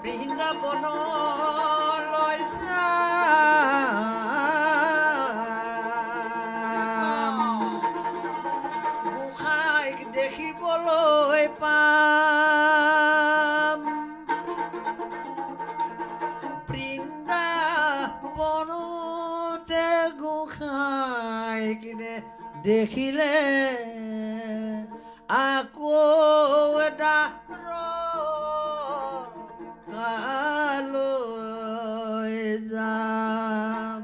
বৃন্দাবনলৈ গোসাঁইক দেখিবলৈ পাম বৃন্দাবনতে গোসাঁইক দেখিলে আকৌ এটা কালৈ যাম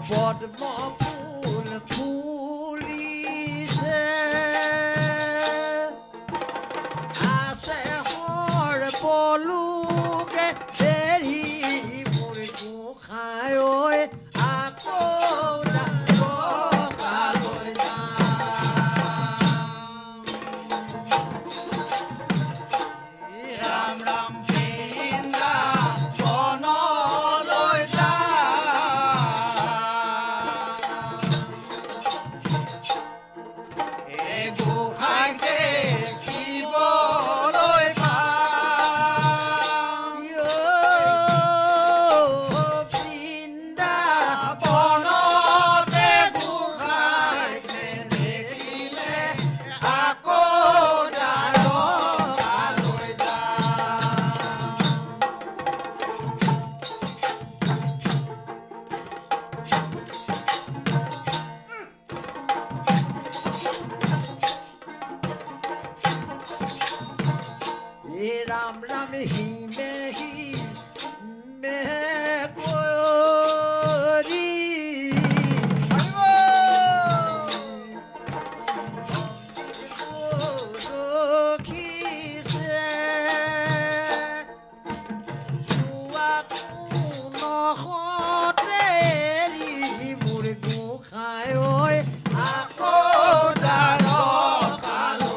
পদ্ম ফুল ফুলিছে আছে হৰ পলুকে চেৰি মোৰ গোসাঁই ঐ আকৌ কালৈ যাম ৰাম ৰাম राम राम ही में गोरी रोखी से सुआ तेरी मुर्गो खाओ आको डारो कालो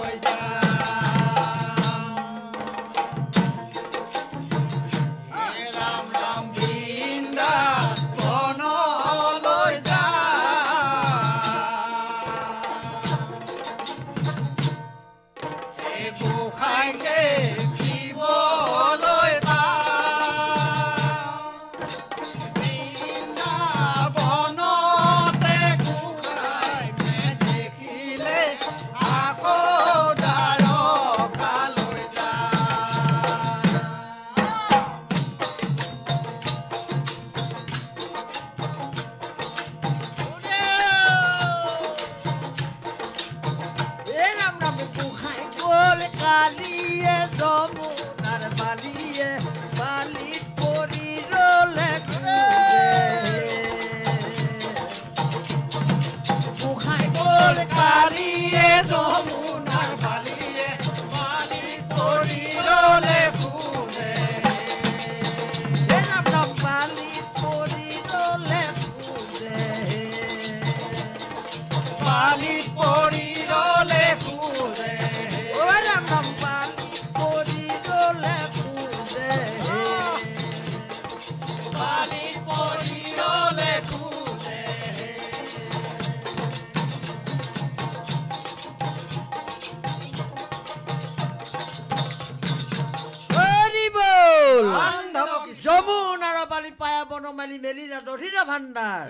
যমুনার বালি পায়া বনমালী মেলিলা দধির ভাণ্ডাৰ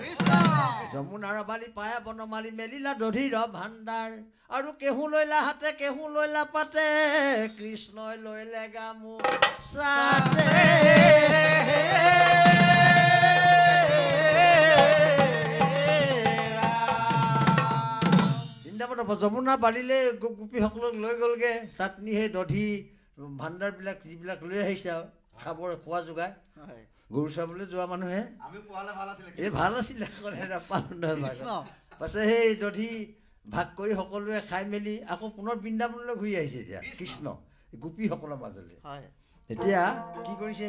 যমুনাৰ বালি পায়া বনমালী মেলিলা দধিৰ ভাণ্ডাৰ আৰু কেহু লৈলা হাতে কেহু লৈলা পাতে কৃষ্ণই লৈলে গামু চাতে বৃন্দাবনৰ যমুনাৰ বালিলে গোপীসকলক লৈ গ'লগে তাত নি সেই দধি ভাণ্ডাৰবিলাক যিবিলাক লৈ আহিছে আৰু খাবৰ খোৱা যোগাৰ গৰু চাবলৈ যোৱা মানুহে এই ভাল আছিলে পাছে সেই দধি ভাগ কৰি সকলোৱে খাই মেলি আকৌ পুনৰ বৃন্দাবনলৈ ঘূৰি আহিছে এতিয়া কৃষ্ণ গোপীসকলৰ মাজলৈ এতিয়া কি কৰিছে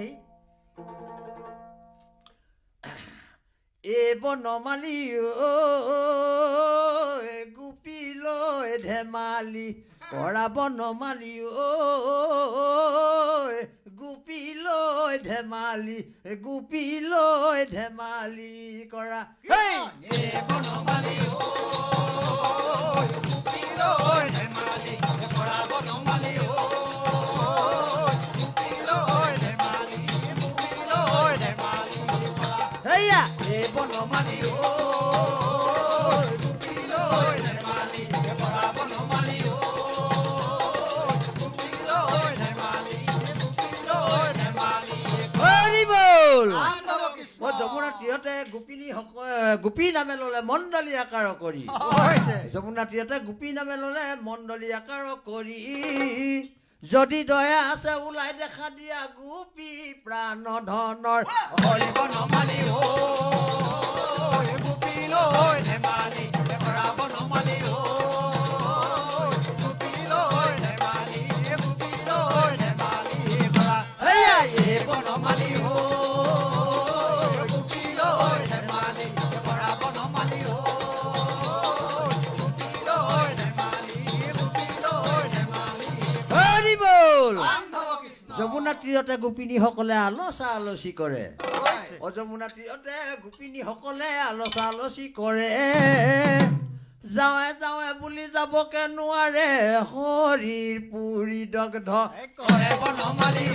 এই বনমালী গোপী লৈ ধেমালি কৰা বনমালী গোপী লৈ ধেমালি কৰা বনমালী গোপী লৈ ধেমালি কৰা বনমালী গোপী লৈ ধেমালি হেয়া এই বনমালী গোপী লৈ ধেমালি কৰা বনমালী যমুনা তীৰতে গোপী নামে ললে মণ্ডলী আকাৰ কৰি যমুনা তীৰতে গোপী নামে ললে মণ্ডলী আকাৰ কৰি যদি দয়া আছে ওলাই দেখা দিয়া গোপী প্ৰাণ ধনৰ হৰি বনমালী গোপী লৈ ধেমালি কৰা বনমালী গোপী লৈ ধেমালি কৰা হেয়া এই বনমালী যমুনা তীৰতে গোপিনীসকলে আলোচা আলোচি কৰে যমুনা তীৰতে গোপিনীসকলে আলোচা আলোচি কৰে যাওঁৱে যাওঁৱে বুলি যাবকে নোৱাৰে হৰিৰ পুৰি দগ্ধ কৰে বনমালী